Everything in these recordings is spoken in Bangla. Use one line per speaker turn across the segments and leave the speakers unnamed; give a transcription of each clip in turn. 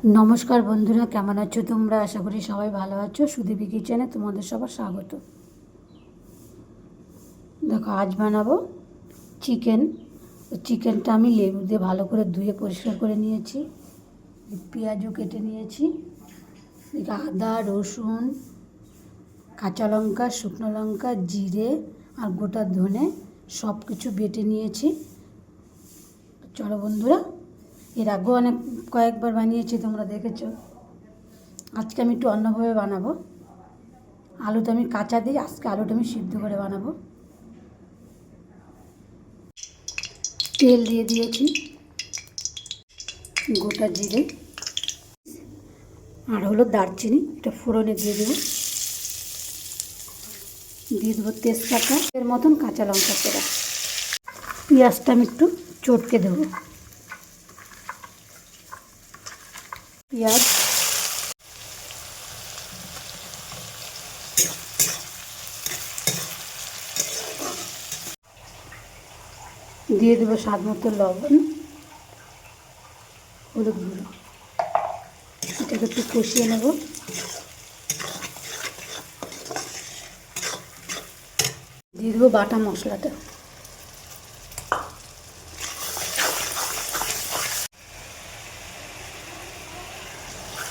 নমস্কার বন্ধুরা, কেমন আছো তোমরা? আশা করি সবাই ভালো আছো। সুদীপী কিচেনে তোমাদের সবার স্বাগত। দেখো, আজ বানাবো চিকেন। চিকেনটা আমি লেবু দিয়ে ভালো করে ধুয়ে পরিষ্কার করে নিয়েছি। পেঁয়াজও কেটে নিয়েছি। আদা, রসুন, কাঁচা লঙ্কা, শুকনো লঙ্কা, জিরে আর গোটা ধনে সব কিছু বেটে নিয়েছি। চলো বন্ধুরা, এর আগেও কয়েকবার বানিয়েছি, তোমরা দেখেছো। আজকে আমি একটু অন্যভাবে বানাবো। আলুটা আমি কাঁচা দিই, আজকে আলুটা আমি সিদ্ধ করে বানাবো। তেল দিয়ে দিয়েছি, গোটা জিরে আর হলো দারচিনি, এটা ফোড়নে দিয়ে দেবো। দিয়ে দেবো তেজপাতা, এর মতন কাঁচা লঙ্কা চেরা। পেঁয়াজটা আমি একটু চটকে দেবো। পেঁয়াজ, দিয়ে দেবো স্বাদ মতো লবণ, হলুদ গুঁড়ো। এটাকে একটু কষিয়ে নেব। দিয়ে দেবো বাটা মশলাটা।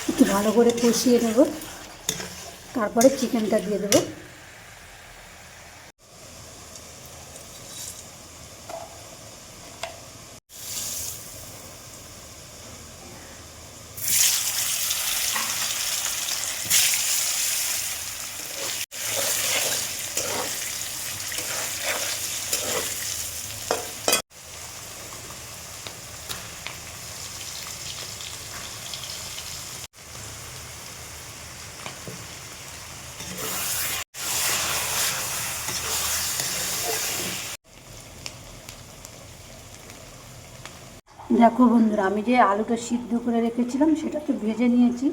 একটু ভালো করে কষিয়ে নেব, তারপরে চিকেনটা দিয়ে দেবো। দেখো বন্ধুরা, আমি যে আলুটা সিদ্ধ করে রেখেছিলাম সেটা তো ভেজে নিয়েছি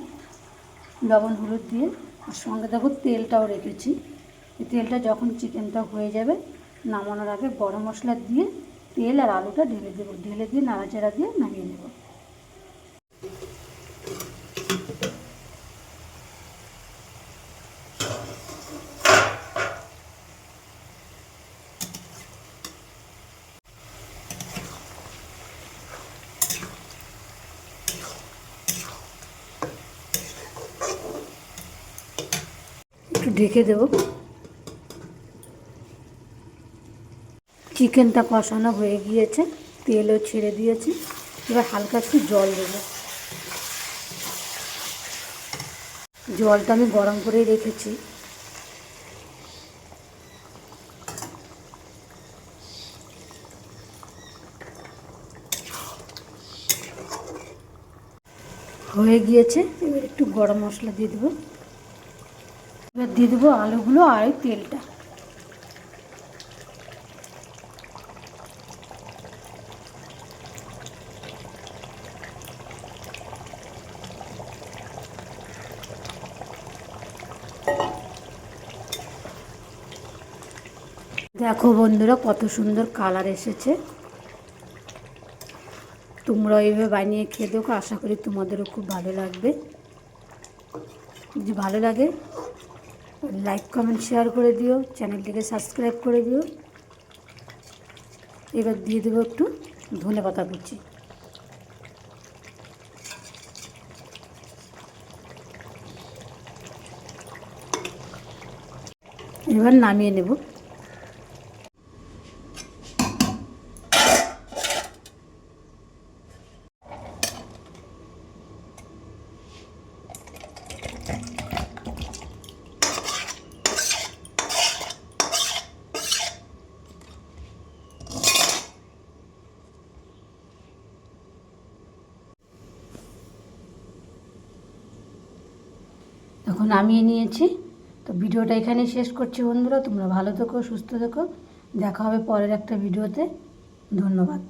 লবণ হলুদ দিয়ে, আর সঙ্গে দেখো তেলটাও রেখেছি। এই তেলটা যখন চিকেনটা হয়ে যাবে, নামানোর আগে গরম মশলা দিয়ে তেল আর আলুটা ঢেলে দেবো। ঢেলে দিয়ে নাড়াচাড়া দিয়ে নামিয়ে নেব। একটু ঢেকে দেবো। চিকেনটা কষানো হয়ে গিয়েছে, তেলও ছেড়ে দিয়েছে। এবার হালকা একটু জল দেবো। জলটা আমি গরম করেই রেখেছি। হয়ে গিয়েছে, এবার একটু গরম মশলা দিয়ে দেবো। এবার দিয়ে দেবো আলুগুলো আর ওই তেলটা। দেখো বন্ধুরা, কত সুন্দর কালার এসেছে। তোমরা এইভাবে বানিয়ে খেয়ে দেখো, আশা করি তোমাদেরও খুব ভালো লাগবে। যদি ভালো লাগে লাইক কমেন্ট শেয়ার করে দিও, চ্যানেলটিকে সাবস্ক্রাইব করে দিও। এবার দিয়ে দেবো একটু ধনেপাতা কুচি। এবার নামিয়ে নেব। এখন নামিয়ে নিয়েছি। তো ভিডিওটা এখানেই শেষ করছি বন্ধুরা। তোমরা ভালো থেকো, সুস্থ থেকো। দেখা হবে পরের একটা ভিডিওতে। ধন্যবাদ।